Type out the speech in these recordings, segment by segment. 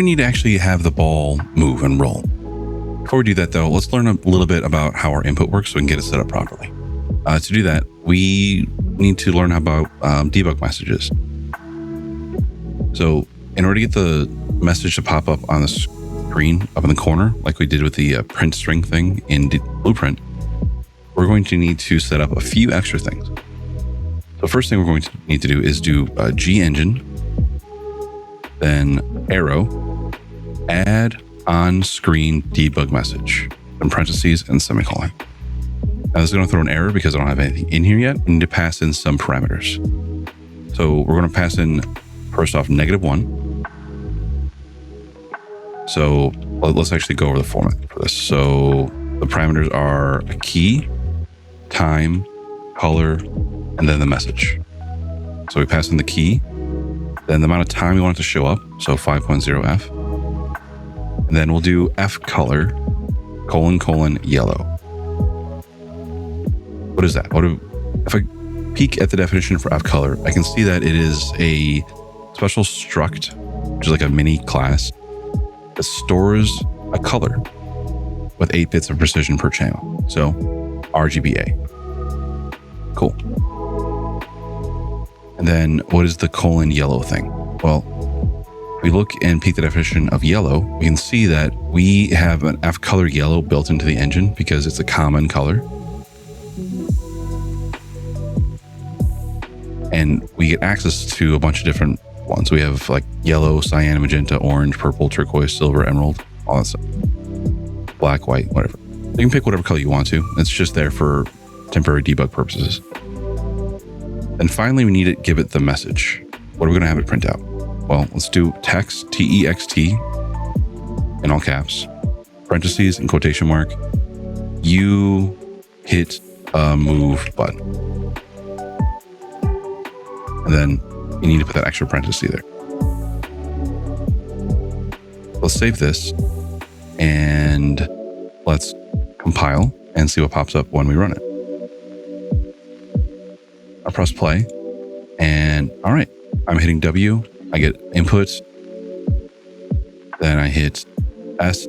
we need to actually have the ball move and roll. Before we do that though, let's learn a little bit about how our input works so we can get it set up properly. To do that, we need to learn about debug messages. So in order to get the message to pop up on the screen up in the corner, like we did with the print string thing in Blueprint, we're going to need to set up a few extra things. The first thing we're going to need to do is do GEngine, then arrow, AddOnScreenDebugMessage, in parentheses and semicolon. Now this is going to throw an error because I don't have anything in here yet. We need to pass in some parameters. So we're going to pass in, first off, -1. So let's actually go over the format for this. So the parameters are a key, time, color, and then the message. So we pass in the key, then the amount of time we want it to show up, so 5.0f. And then we'll do f color, : yellow. What is that? If I peek at the definition for f color, I can see that it is a special struct, which is like a mini class that stores a color with 8 bits of precision per channel. So RGBA. Cool. And then what is the : yellow thing? Well, if we look and peek the definition of yellow, we can see that we have an f color yellow built into the engine because it's a common color. And we get access to a bunch of different ones. We have like yellow, cyan, magenta, orange, purple, turquoise, silver, emerald, all that stuff. Black, white, whatever. You can pick whatever color you want to. It's just there for temporary debug purposes. And finally, we need to give it the message. What are we going to have it print out? Well, let's do text, T-E-X-T, in all caps, parentheses and quotation mark. You hit a move button. And then you need to put that extra parenthesis there. Let's save this and let's compile and see what pops up when we run it. I press play and all right, I'm hitting W. I get inputs. Then I hit S.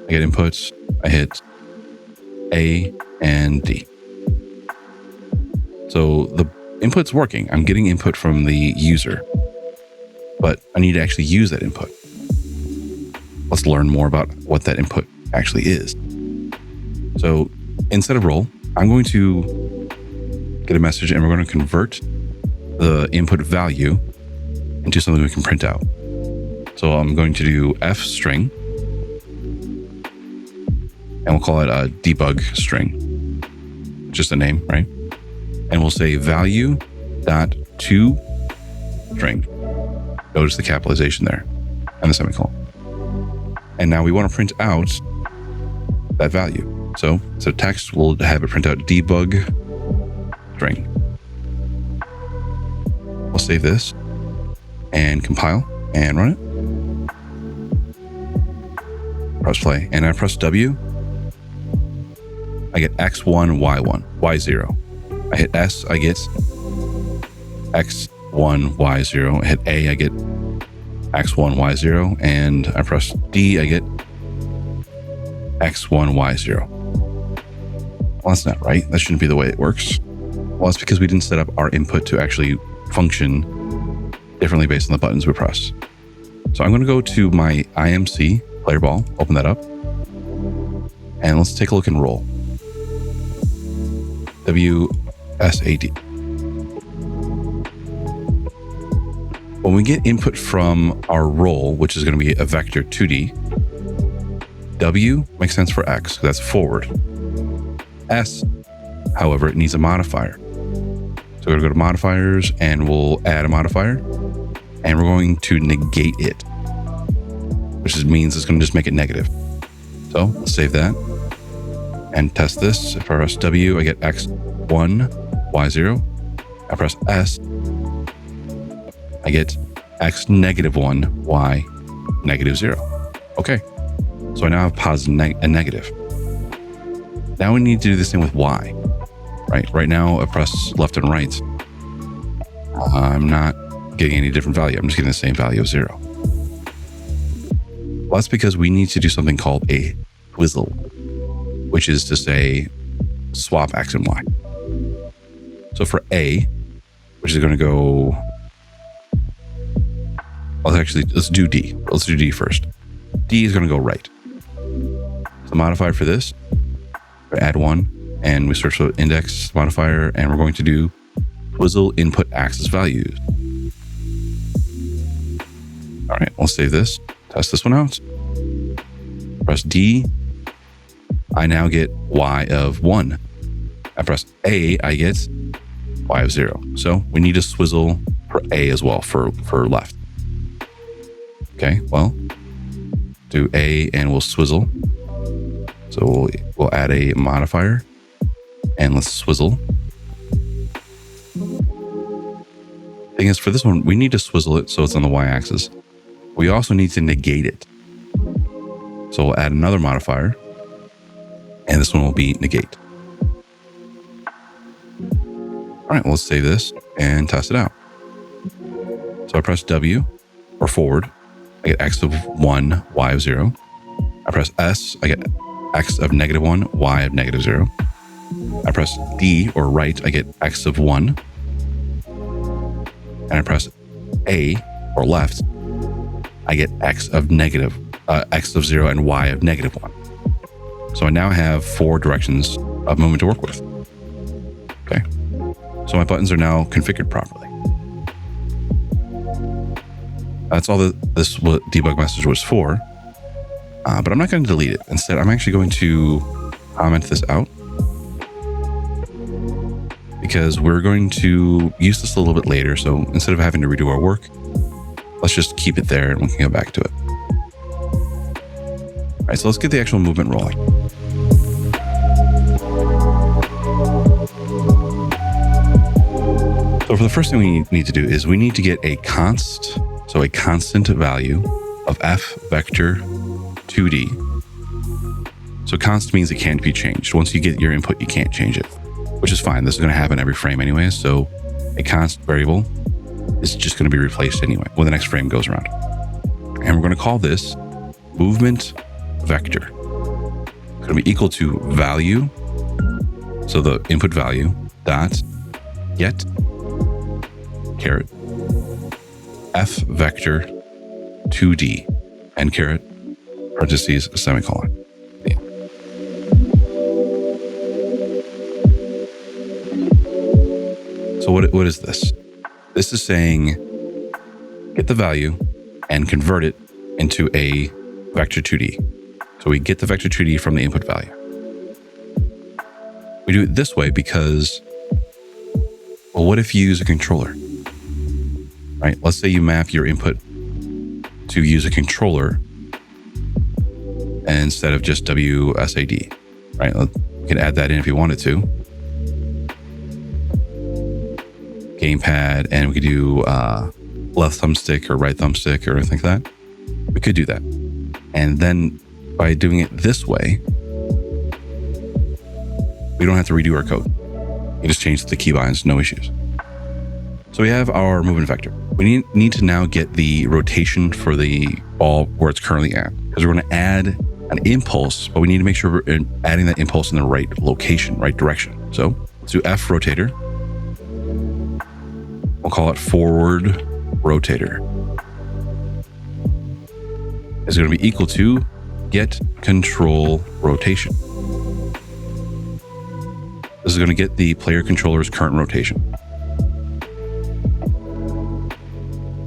I get inputs. I hit A and D. So the input's working. I'm getting input from the user, but I need to actually use that input. Let's learn more about what that input actually is. So instead of roll, I'm going to get a message and we're going to convert the input value into something we can print out. So I'm going to do f string and we'll call it a debug string. Just a name, right? And we'll say value dot to string. Notice the capitalization there and the semicolon. And now we want to print out that value. So text, we'll have it print out debug string. We'll save this and compile and run it. Press play and I press W. I get X1, Y1, Y0. I hit S, I get X1, Y0. I hit A, I get X1, Y0. And I press D, I get X1, Y0. Well, that's not right. That shouldn't be the way it works. Well, it's because we didn't set up our input to actually function differently based on the buttons we press. So I'm going to go to my IMC player ball, open that up, and let's take a look and roll. WSAD. When we get input from our roll, which is going to be a vector 2D, W makes sense for X, because that's forward. S, however, it needs a modifier. So we're going to go to modifiers and we'll add a modifier and we're going to negate it, which means it's going to just make it negative. So let's save that and test this. If I press W, I get X1, Y0. I press S, I get X -1, Y -0. Okay. So I now have positive and negative. Now we need to do the same with Y, right? Right now I press left and right. I'm not getting any different value. I'm just getting the same value of 0. Well, that's because we need to do something called a swizzle, which is to say swap X and Y. So for A, which is going to go, well, actually, let's do D. Let's do D first. D is going to go right. The modifier for this, we add 1, and we search for index modifier, and we're going to do swizzle input axis values. All right, we'll save this, test this one out. Press D. I now get Y of 1. I press A, I get Y of 0. So we need a swizzle for A as well, for left. Okay, well, do A and we'll swizzle. So we'll add a modifier and let's swizzle. Thing is, for this one, we need to swizzle it so it's on the Y-axis. We also need to negate it. So we'll add another modifier, and this one will be negate. All right, well, let's save this and test it out. So I press W, or forward, I get X of 1, Y of 0. I press S, I get X of -1, Y of -0. I press D, or right, I get X of 1. And I press A, or left, I get X of 0 and Y of -1. So I now have 4 directions of movement to work with. Okay. So my buttons are now configured properly. That's all this debug message was for. But I'm not going to delete it. Instead, I'm actually going to comment this out, because we're going to use this a little bit later. So instead of having to redo our work, let's just keep it there and we can go back to it. All right, so let's get the actual movement rolling. So for the first thing we need to do is we need to get a const, so a constant value of f vector 2D. So const means it can't be changed. Once you get your input, you can't change it, which is fine. This is going to happen every frame anyway. So a const variable is just going to be replaced anyway when the next frame goes around. And we're going to call this movement vector. It's going to be equal to value. So the input value dot get caret f vector 2D and caret parentheses semicolon. Yeah. So what is this? This is saying get the value and convert it into a vector 2D. So we get the vector 2D from the input value. We do it this way because, well, what if you use a controller? Right? Let's say you map your input to use a controller instead of just WSAD, right? You can add that in if you wanted to. Gamepad, and we could do left thumbstick or right thumbstick or anything like that. We could do that. And then by doing it this way, we don't have to redo our code. You just change the keybinds, no issues. So we have our movement vector. We need to now get the rotation for the ball where it's currently at, because we're going to add an impulse, but we need to make sure we're adding that impulse in the right location, right direction. So let's do FRotator. We'll call it forward rotator. Is going to be equal to get control rotation. This is going to get the player controller's current rotation.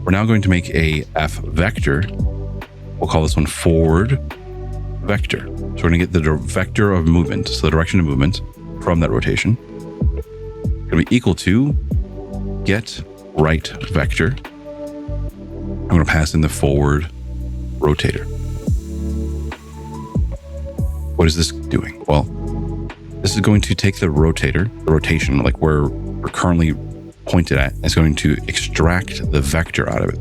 We're now going to make a f vector. We'll call this one forward vector. So we're going to get the vector of movement, so the direction of movement from that rotation. It's going to be equal to get right vector. I'm going to pass in the forward rotator. What is this doing? Well, this is going to take the rotator, the rotation, like where we're currently pointed at, is going to extract the vector out of it.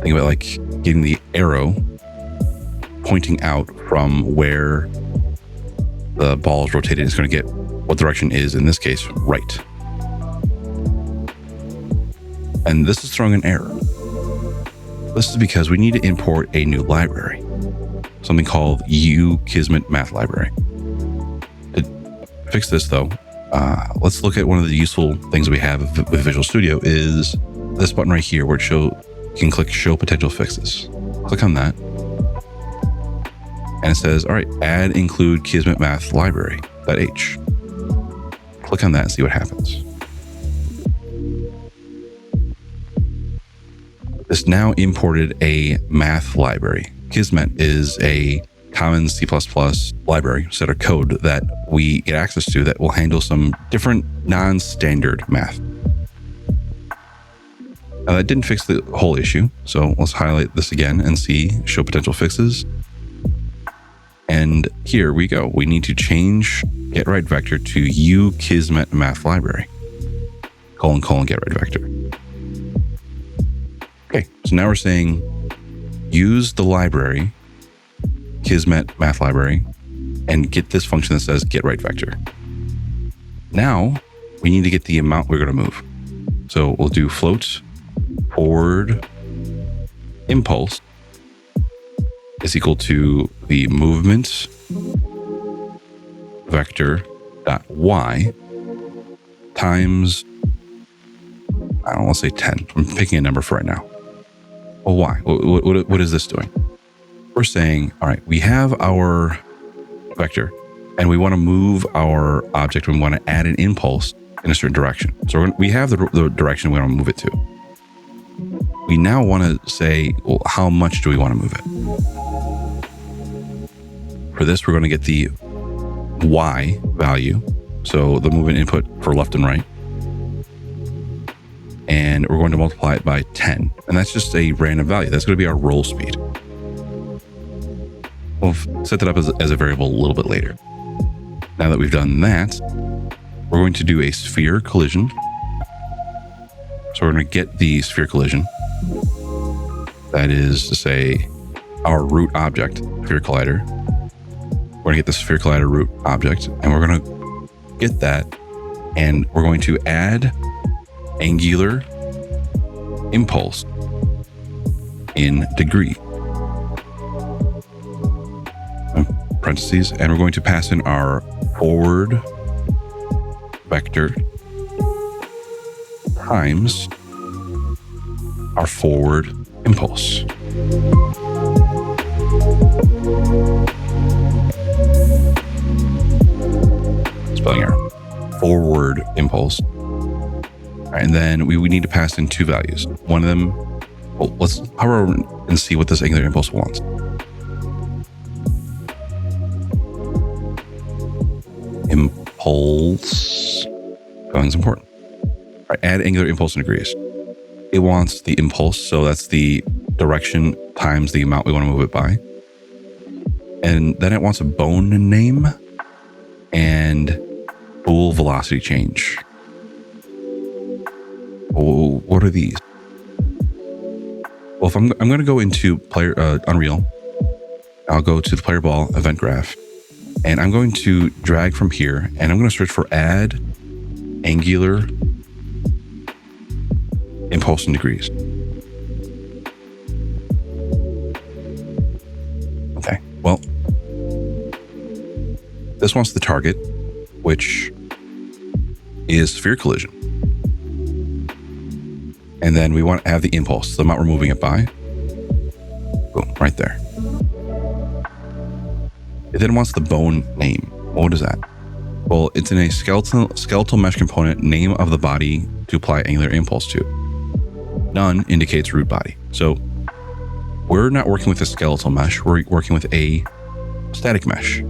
Think about like getting the arrow pointing out from where the ball is rotated. It's going to get what direction is, in this case, right. And this is throwing an error. This is because we need to import a new library, something called UKismetMathLibrary. To fix this though, let's look at one of the useful things we have with Visual Studio is this button right here where you can click Show Potential Fixes. Click on that. And it says, all right, add include KismetMathLibrary.h. Click on that and see what happens. This now imported a math library. Kismet is a common C++ library set of code that we get access to that will handle some different non-standard math. Now that didn't fix the whole issue, so let's highlight this again and see Show Potential Fixes. And here we go. We need to change getWriteVector to UKismetMathLibrary. : getWriteVector. Okay, so now we're saying use the library, KismetMathLibrary, and get this function that says getWriteVector. Now we need to get the amount we're going to move. So we'll do float forward impulse is equal to the movement vector dot y times, I don't want to say 10. I'm picking a number for right now. Well, why? What is this doing? We're saying, all right, we have our vector and we want to move our object. We want to add an impulse in a certain direction. So we have the direction we want to move it to. We now want to say, well, how much do we want to move it? For this, we're going to get the y value. So the movement input for left and right. And we're going to multiply it by 10. And that's just a random value. That's going to be our roll speed. We'll set that up as a variable a little bit later. Now that we've done that, we're going to do a sphere collision. So we're going to get the sphere collision. That is to say our root object, sphere collider. We're going to get the sphere collider root object, and we're going to get that, and we're going to add angular impulse in degree. Parentheses, and we're going to pass in our forward vector times our forward impulse. Spelling error. Forward impulse. And then we need to pass in two values. One of them, well, let's hover over and see what this angular impulse wants. Impulse. Spelling is important. All right, add angular impulse in degrees. It wants the impulse, so that's the direction times the amount we want to move it by. And then it wants a bone name and bool velocity change. Oh, what are these? Well, if I'm going to go into Unreal, I'll go to the player ball event graph, and I'm going to drag from here, and I'm going to search for add angular impulse in degrees. Okay, well, this wants the target, which is sphere collision. And then we want to have the impulse, the amount we're moving it by. Boom, right there. It then wants the bone name. What is that? Well, it's in a skeletal mesh component name of the body to apply angular impulse to. None indicates root body. So we're not working with a skeletal mesh. We're working with a static mesh.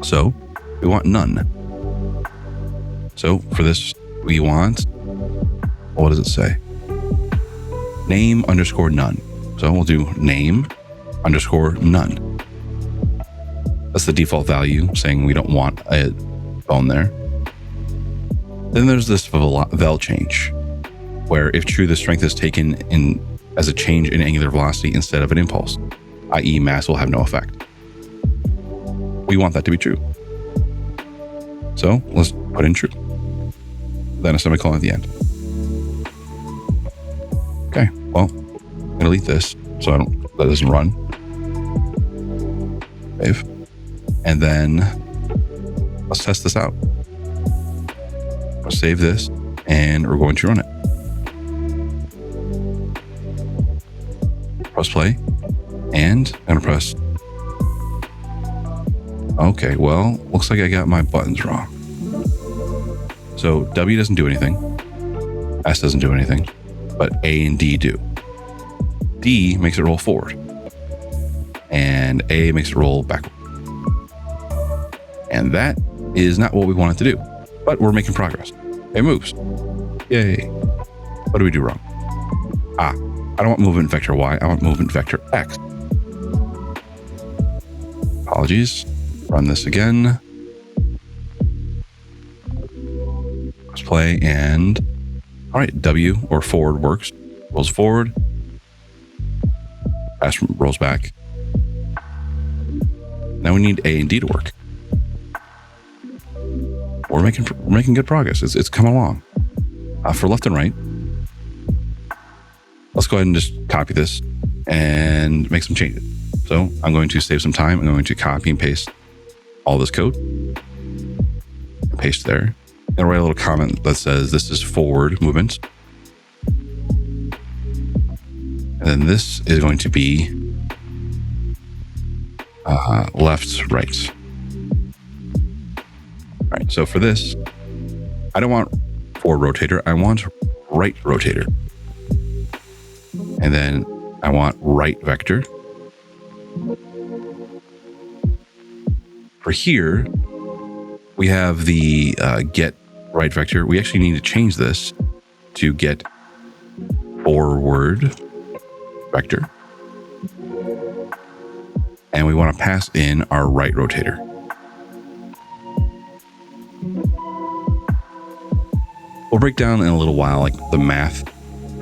So we want none. So for this, we want, what does it say? Name underscore none. So we'll do name underscore none. That's the default value saying we don't want a bone there. Then there's this vel change, where if true, the strength is taken in as a change in angular velocity instead of an impulse, i.e. mass will have no effect. We want that to be true. So let's put in true. Then a semicolon at the end. Okay, well, I'm going delete this so that doesn't run. Save. And then let's test this out. I'll save this and we're going to run it. Press play and I'm gonna press. Okay, well, looks like I got my buttons wrong. So W doesn't do anything. S doesn't do anything, but A and D do. D makes it roll forward and A makes it roll backward. And that is not what we wanted to do, but we're making progress. It moves. Yay. What do we do wrong? I don't want movement vector Y. I want movement vector X. Apologies. Run this again. Let's play and all right, W or forward works. Rolls forward. S rolls back. Now we need A and D to work. We're making good progress. It's coming along. For left and right, let's go ahead and just copy this and make some changes. So I'm going to save some time. I'm going to copy and paste all this code. And paste there. And write a little comment that says this is forward movement. And then this is going to be left, right. All right, so for this, I don't want forward rotator. I want right rotator. And then I want right vector. For here, we have the get right vector. We actually need to change this to get forward vector. And we want to pass in our right rotator. We'll break down in a little while, like the math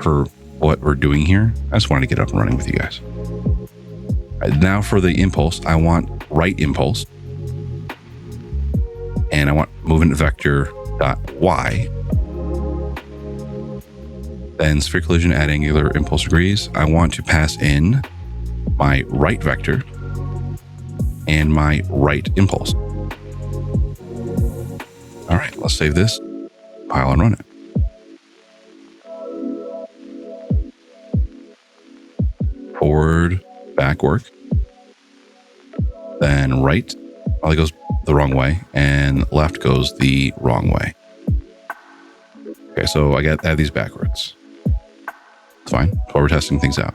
for what we're doing here. I just wanted to get up and running with you guys. Right, now for the impulse, I want right impulse. And I want movement vector dot Y. Then sphere collision at angular impulse degrees. I want to pass in my right vector and my right impulse. All right, let's save this, compile and run it. Forward, back work. Then right, well, it goes the wrong way, and left goes the wrong way. Okay, so I add these backwards. It's fine, while we're testing things out.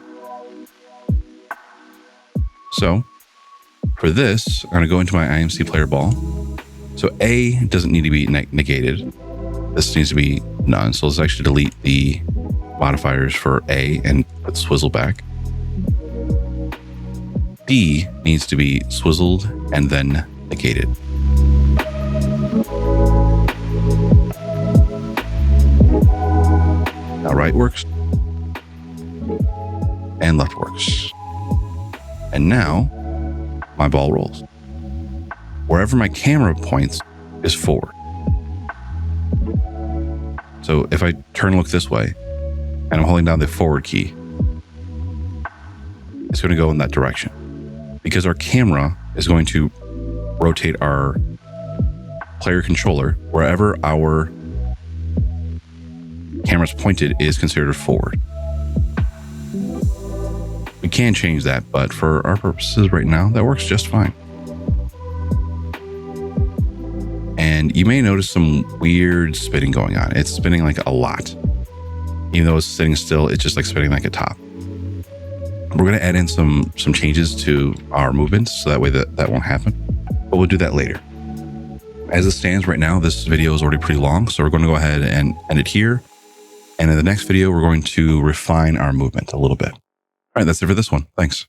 So for this, I'm gonna go into my IMC player ball. So A doesn't need to be negated. This needs to be none. So let's actually delete the modifiers for A and put swizzle back. D needs to be swizzled and then negated. Now right works and left works. And now my ball rolls. Wherever my camera points is forward. So if I turn and look this way and I'm holding down the forward key, it's going to go in that direction because our camera is going to rotate our player controller wherever our camera's pointed is considered forward. We can change that, but for our purposes right now, that works just fine. And you may notice some weird spinning going on. It's spinning like a lot. Even though it's sitting still, it's just like spinning like a top. We're going to add in some changes to our movements so that way that won't happen. But we'll do that later. As it stands right now, this video is already pretty long, so we're going to go ahead and end it here. And in the next video, we're going to refine our movement a little bit. All right, that's it for this one. Thanks.